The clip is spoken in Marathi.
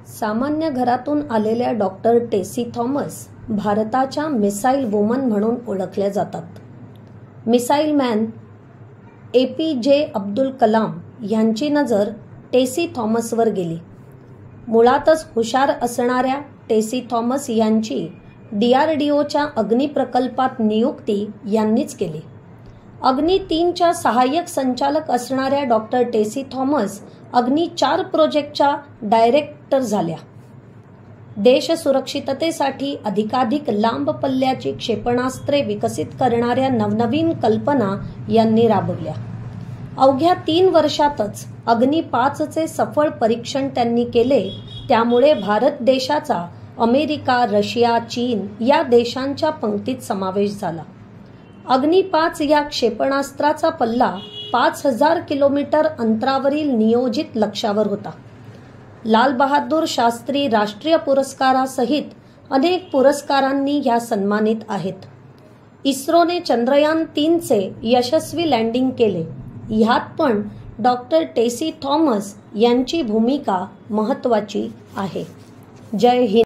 सामान्य घरातून आलेल्या डॉक्टर टेसी थॉमस भारताच्या मिसाईल वुमन म्हणून ओळखल्या जातात. Missile man APJ Abdul Kalam यांची नजर टेसी थॉमसवर गेली. मुळातच हुशार असणाऱ्या टेसी थॉमस यांची DRDOच्या अग्नी प्रकल्पात नियुक्ती यांनीच केली. अग्नी 3च्या सहाय्यक संचालक असणाऱ्या डॉक्टर टेसी थॉमस अग्नी 4 प्रोजेक्टच्या डायरेक्टर झाल्या. देश सुरक्षिततेसाठी अधिकाधिक लांब पल्ल्याची क्षेपणास्त्रे विकसित करणाऱ्या नवनवीन कल्पना यांनी राबवल्या. अवघ्या 3 वर्षातच अग्नी 5चे सफळ परीक्षण त्यांनी केले. त्यामुळे भारत देशाचा अमेरिका, रशिया, चीन या देशांच्या पंक्तीत समावेश झाला. अग्नी 5 या क्षेपणास्त्राचा पल्ला 5000 किलोमीटर अंतरावरील नियोजित लक्ष्यावर होता. लाल बहादूर शास्त्री राष्ट्रीय पुरस्कारासहित अनेक पुरस्कारांनी ह्या सन्मानित आहेत. इस्रोने चंद्रयान 3चे यशस्वी लँडिंग केले. ह्यात पण डॉक्टर टेसी थॉमस यांची भूमिका महत्त्वाची आहे. जय हिंद.